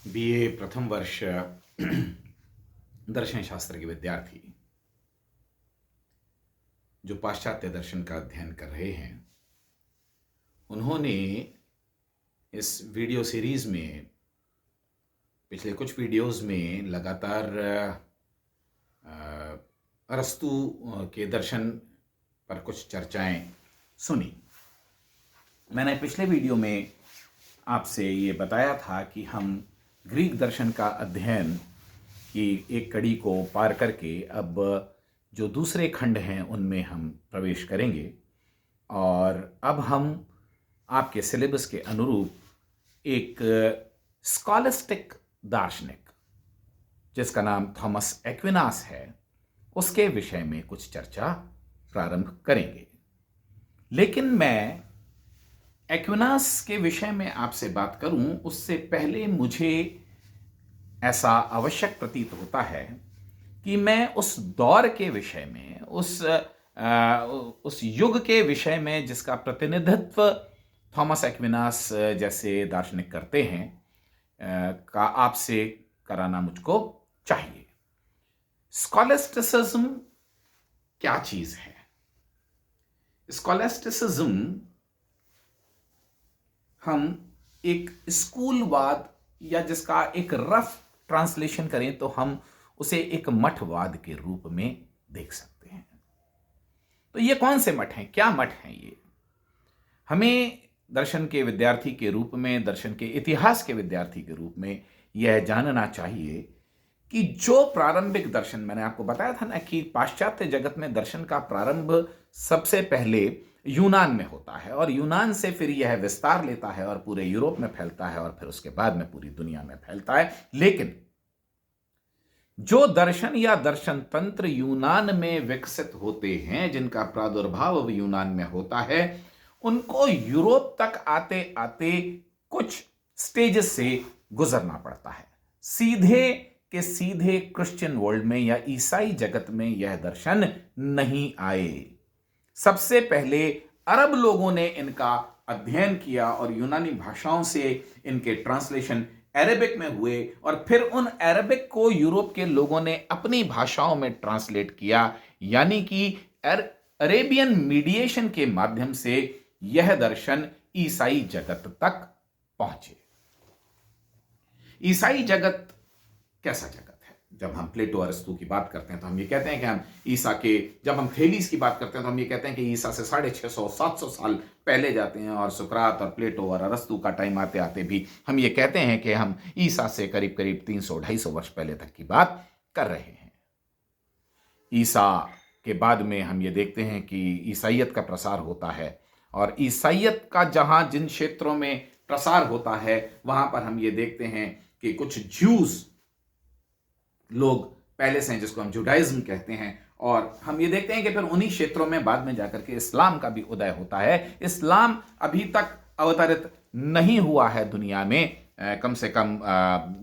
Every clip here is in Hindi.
बीए प्रथम वर्ष दर्शन शास्त्र के विद्यार्थी जो पाश्चात्य दर्शन का अध्ययन कर रहे हैं, उन्होंने इस वीडियो सीरीज में पिछले कुछ वीडियोस में लगातार अरस्तु के दर्शन पर कुछ चर्चाएं सुनी। मैंने पिछले वीडियो में आपसे ये बताया था कि हम ग्रीक दर्शन का अध्ययन की एक कड़ी को पार करके अब जो दूसरे खंड हैं उनमें हम प्रवेश करेंगे, और अब हम आपके सिलेबस के अनुरूप एक स्कॉलिस्टिक दार्शनिक जिसका नाम थॉमस एक्विनास है, उसके विषय में कुछ चर्चा प्रारंभ करेंगे। लेकिन मैं एक्विनास के विषय में आपसे बात करूं उससे पहले मुझे ऐसा आवश्यक प्रतीत होता है कि मैं उस दौर के विषय में, उस युग के विषय में जिसका प्रतिनिधित्व थॉमस एक्विनास जैसे दार्शनिक करते हैं, का आपसे कराना मुझको चाहिए। स्कॉलिस्टिसिज्म क्या चीज है? स्कॉलिस्टिसिज्म हम एक स्कूलवाद, या जिसका एक रफ ट्रांसलेशन करें तो हम उसे एक मठवाद के रूप में देख सकते हैं। तो ये कौन से मठ हैं? क्या मठ हैं ये? हमें दर्शन के विद्यार्थी के रूप में, दर्शन के इतिहास के विद्यार्थी के रूप में यह जानना चाहिए कि जो प्रारंभिक दर्शन, मैंने आपको बताया था ना कि पाश्चात्य जगत में दर्शन का प्रारंभ सबसे पहले यूनान में होता है, और यूनान से फिर यह विस्तार लेता है और पूरे यूरोप में फैलता है, और फिर उसके बाद में पूरी दुनिया में फैलता है। लेकिन जो दर्शन या दर्शन तंत्र यूनान में विकसित होते हैं, जिनका प्रादुर्भाव यूनान में होता है, उनको यूरोप तक आते आते कुछ स्टेजेस से गुजरना पड़ता है। सीधे के सीधे क्रिश्चियन वर्ल्ड में या ईसाई जगत में यह दर्शन नहीं आए। सबसे पहले अरब लोगों ने इनका अध्ययन किया और यूनानी भाषाओं से इनके ट्रांसलेशन अरेबिक में हुए, और फिर उन अरेबिक को यूरोप के लोगों ने अपनी भाषाओं में ट्रांसलेट किया, यानी कि अरेबियन मीडिएशन के माध्यम से यह दर्शन ईसाई जगत तक पहुंचे। ईसाई जगत कैसा जगत है? जब हम प्लेटो अरस्तु की बात करते हैं तो हम ये कहते हैं कि हम ईसा के, जब हम थेलीस की बात करते हैं तो हम ये कहते हैं कि ईसा से 650-700 साल पहले जाते हैं, और सुकरात और प्लेटो और अरस्तु का टाइम आते आते भी हम ये कहते हैं कि हम ईसा से करीब करीब 300-250 वर्ष पहले तक की बात कर रहे हैं। ईसा के बाद में हम ये देखते हैं कि ईसाइयत का प्रसार होता है, और ईसाइयत का जहां जिन क्षेत्रों में प्रसार होता है वहां पर हम ये देखते हैं कि कुछ ज्यूज लोग पहले से हैं, जिसको हम जुडाइज्म कहते हैं, और हम ये देखते हैं कि फिर उन्हीं क्षेत्रों में बाद में जाकर के इस्लाम का भी उदय होता है। इस्लाम अभी तक अवतरित नहीं हुआ है दुनिया में, कम से कम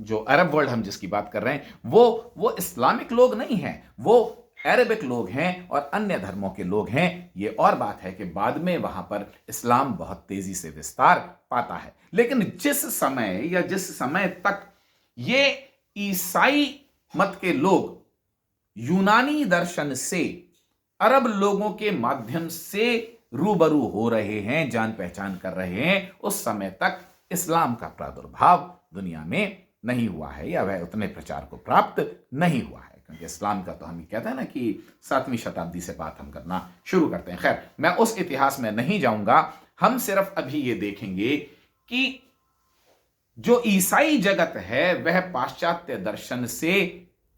जो अरब वर्ल्ड हम जिसकी बात कर रहे हैं वो इस्लामिक लोग नहीं हैं, वो अरेबिक लोग हैं और अन्य धर्मों के लोग हैं। ये और बात है कि बाद में वहां पर इस्लाम बहुत तेजी से विस्तार पाता है। लेकिन जिस समय तक ये ईसाई मत के लोग यूनानी दर्शन से अरब लोगों के माध्यम से रूबरू हो रहे हैं, जान पहचान कर रहे हैं, उस समय तक इस्लाम का प्रादुर्भाव दुनिया में नहीं हुआ है, या वह उतने प्रचार को प्राप्त नहीं हुआ है। क्योंकि इस्लाम का तो हम कहते हैं ना कि 7वीं शताब्दी से बात हम करना शुरू करते हैं। खैर, मैं उस इतिहास में नहीं जाऊंगा। हम सिर्फ अभी ये देखेंगे कि जो ईसाई जगत है वह पाश्चात्य दर्शन से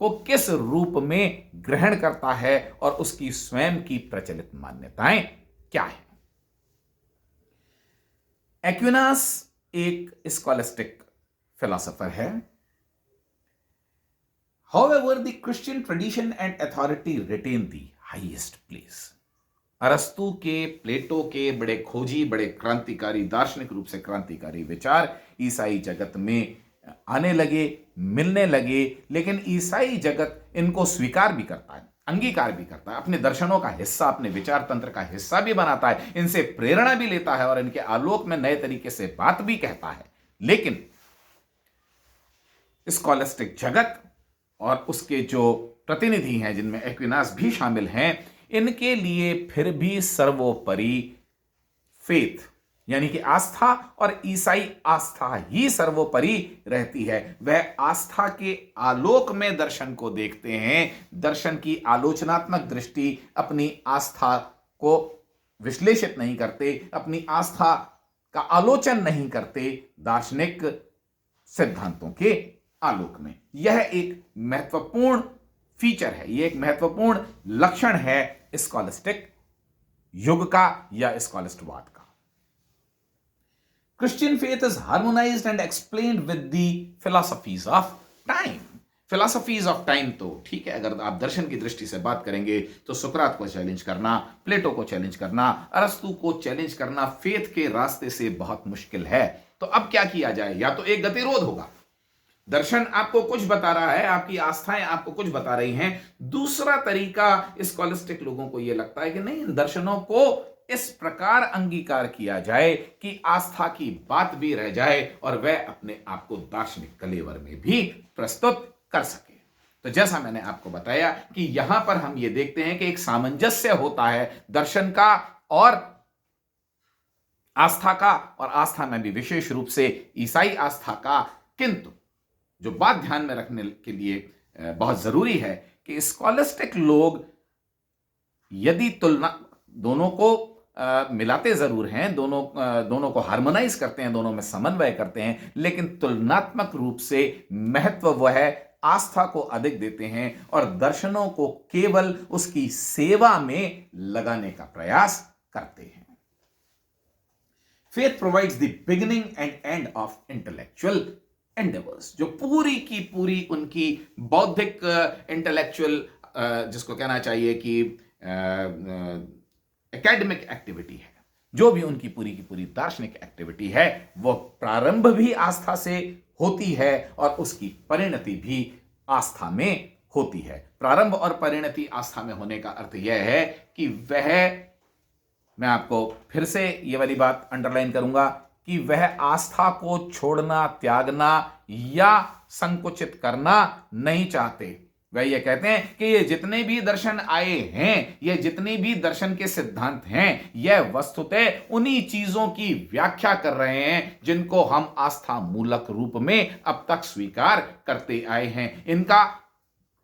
को किस रूप में ग्रहण करता है, और उसकी स्वयं की प्रचलित मान्यताएं क्या है। एक्विनास एक स्कॉलिस्टिक फिलोसोफर है। However, the Christian tradition and authority retain the highest place. अरस्तु के, प्लेटो के बड़े खोजी, बड़े क्रांतिकारी, दार्शनिक रूप से क्रांतिकारी विचार ईसाई जगत में आने लगे, मिलने लगे, लेकिन ईसाई जगत इनको स्वीकार भी करता है, अंगीकार भी करता है, अपने दर्शनों का हिस्सा, अपने विचार तंत्र का हिस्सा भी बनाता है, इनसे प्रेरणा भी लेता है और इनके आलोक में नए तरीके से बात भी कहता है। लेकिन स्कॉलस्टिक जगत और उसके जो प्रतिनिधि हैं, जिनमें एक्विनास भी शामिल हैं, इनके लिए फिर भी सर्वोपरि फेथ यानी कि आस्था और ईसाई आस्था ही सर्वोपरि रहती है। वह आस्था के आलोक में दर्शन को देखते हैं, दर्शन की आलोचनात्मक दृष्टि, अपनी आस्था को विश्लेषित नहीं करते, अपनी आस्था का आलोचन नहीं करते दार्शनिक सिद्धांतों के आलोक में। यह एक महत्वपूर्ण फीचर है, यह एक महत्वपूर्ण लक्षण है स्कॉलस्टिक युग का या स्कॉलिस्टवाद का। Christian faith is harmonised and explained with the philosophies of time. Philosophies of time तो ठीक है, अगर आप दर्शन की दृष्टि से बात करेंगे तो सुकरात को चैलेंज करना, प्लेटो को चैलेंज करना, अरस्तु को चैलेंज करना फेथ के रास्ते से बहुत मुश्किल है। तो अब क्या किया जाए? या तो एक गतिरोध होगा, दर्शन आपको कुछ बता रहा है, आपकी आस्थाएं आपको कुछ बता रही हैं। दूसरा तरीका, स्कॉलिस्टिक लोगों को यह लगता है कि नहीं, इन दर्शनों को इस प्रकार अंगीकार किया जाए कि आस्था की बात भी रह जाए और वह अपने आप को दार्शनिक कलेवर में भी प्रस्तुत कर सके। तो जैसा मैंने आपको बताया कि यहां पर हम यह देखते हैं कि एक सामंजस्य होता है दर्शन का और आस्था का, और आस्था में भी विशेष रूप से ईसाई आस्था का। किंतु जो बात ध्यान में रखने के लिए बहुत जरूरी है कि स्कॉलिस्टिक लोग यदि तुलना, दोनों को मिलाते जरूर हैं, दोनों को हार्मोनाइज करते हैं, दोनों में समन्वय करते हैं, लेकिन तुलनात्मक रूप से महत्व वह आस्था को अधिक देते हैं और दर्शनों को केवल उसकी सेवा में लगाने का प्रयास करते हैं। Faith provides the beginning and end of intellectual endeavours. जो पूरी की पूरी उनकी बौद्धिक इंटेलेक्चुअल, जिसको कहना चाहिए कि एकेडमिक एक्टिविटी है, जो भी उनकी पूरी की पूरी दार्शनिक एक्टिविटी है, वह प्रारंभ भी आस्था से होती है और उसकी परिणति भी आस्था में होती है। प्रारंभ और परिणति आस्था में होने का अर्थ यह है कि वह, मैं आपको फिर से यह वाली बात अंडरलाइन करूंगा कि वह आस्था को छोड़ना, त्यागना या संकुचित करना नहीं चाहते। वह ये कहते हैं कि ये जितने भी दर्शन आए हैं, ये जितने भी दर्शन के सिद्धांत हैं, यह वस्तुतः उन्हीं चीजों की व्याख्या कर रहे हैं जिनको हम आस्था मूलक रूप में अब तक स्वीकार करते आए हैं। इनका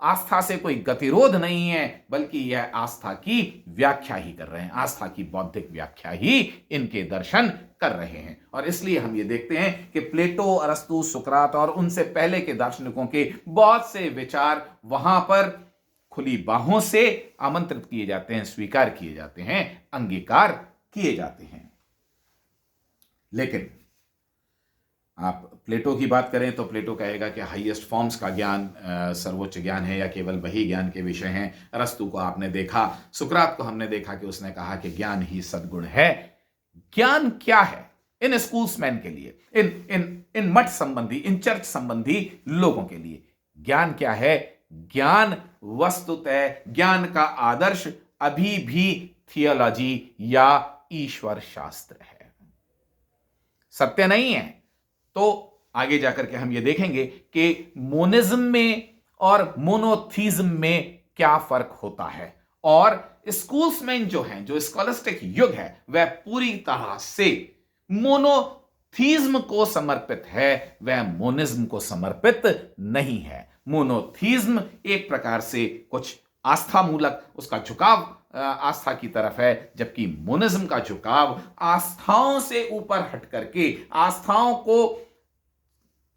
आस्था से कोई गतिरोध नहीं है, बल्कि यह आस्था की व्याख्या ही कर रहे हैं, आस्था की बौद्धिक व्याख्या ही इनके दर्शन कर रहे हैं। और इसलिए हम ये देखते हैं कि प्लेटो, अरस्तु, सुकरात और उनसे पहले के दार्शनिकों के बहुत से विचार वहां पर खुली बाहों से आमंत्रित किए जाते हैं, स्वीकार किए जाते हैं, अंगीकार किए जाते हैं। लेकिन आप प्लेटो की बात करें तो प्लेटो कहेगा कि हाईएस्ट फॉर्म्स का ज्ञान सर्वोच्च ज्ञान है या केवल वही ज्ञान के विषय हैं। अरस्तु को आपने देखा, सुकरात को हमने देखा कि उसने कहा कि ज्ञान ही सद्गुण है। ज्ञान क्या है इन स्कूल्समैन के लिए, इन मठ संबंधी, इन चर्च संबंधी लोगों के लिए? ज्ञान क्या है? ज्ञान वस्तुतः, ज्ञान का आदर्श अभी भी थियोलॉजी या ईश्वर शास्त्र है, सत्य नहीं है। तो आगे जाकर के हम ये देखेंगे कि मोनिज्म में और मोनोथीज्म में क्या फर्क होता है। और स्कूल्समैन जो हैं, जो स्कॉलिस्टिक युग है, वह पूरी तरह से मोनोथीज्म को समर्पित है, वह मोनिज्म को समर्पित नहीं है। मोनोथीज्म एक प्रकार से कुछ आस्था मूलक, उसका झुकाव आस्था की तरफ है, जबकि मोनिज्म का झुकाव आस्थाओं से ऊपर हट करके, आस्थाओं को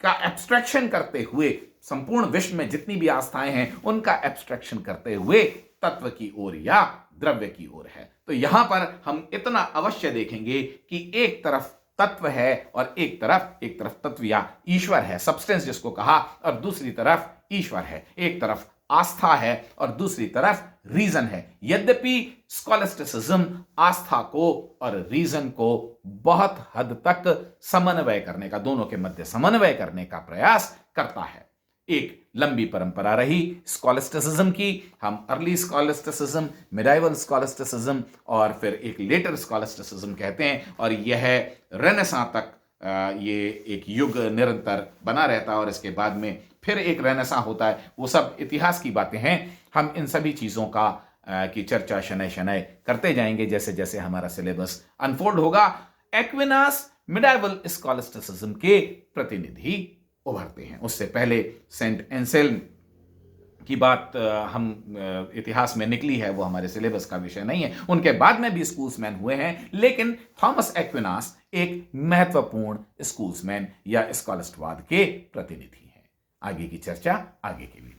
का एब्स्ट्रैक्शन करते हुए, संपूर्ण विश्व में जितनी भी आस्थाएं हैं उनका एब्स्ट्रैक्शन करते हुए तत्व की ओर या द्रव्य की ओर है। तो यहां पर हम इतना अवश्य देखेंगे कि एक तरफ तत्व है और एक तरफ तत्व या ईश्वर है, सब्सटेंस जिसको कहा, और दूसरी तरफ ईश्वर है। एक तरफ आस्था है और दूसरी तरफ रीजन है। यद्यपि स्कॉलिस्टिसिज्म आस्था को और रीजन को बहुत हद तक समन्वय करने का, दोनों के मध्य समन्वय करने का प्रयास करता है। एक लंबी परंपरा रही स्कॉलिस्टिसिज्म की, हम अर्ली स्कॉलिस्टिसिज्म, मिडाइवल स्कॉलिस्टिसिज्म और फिर एक लेटर स्कॉलिस्टिसिज्म कहते हैं, और यह रेनेसां तक ये एक युग निरंतर बना रहता है और इसके बाद में फिर एक रेनेसा होता है। वो सब इतिहास की बातें हैं। हम इन सभी चीज़ों की चर्चा शनै शनै करते जाएंगे जैसे जैसे हमारा सिलेबस अनफोल्ड होगा। एक्विनास मिडाइवल स्कॉलस्टिसिज्म के प्रतिनिधि उभरते हैं। उससे पहले सेंट एंसेल्म की बात हम इतिहास में निकली है, वो हमारे सिलेबस का विषय नहीं है। उनके बाद में भी स्कूल्समैन हुए हैं, लेकिन थॉमस एक्विनास एक महत्वपूर्ण स्कूल्समैन या स्कॉलस्टवाद के प्रतिनिधि हैं। आगे की चर्चा आगे के लिए।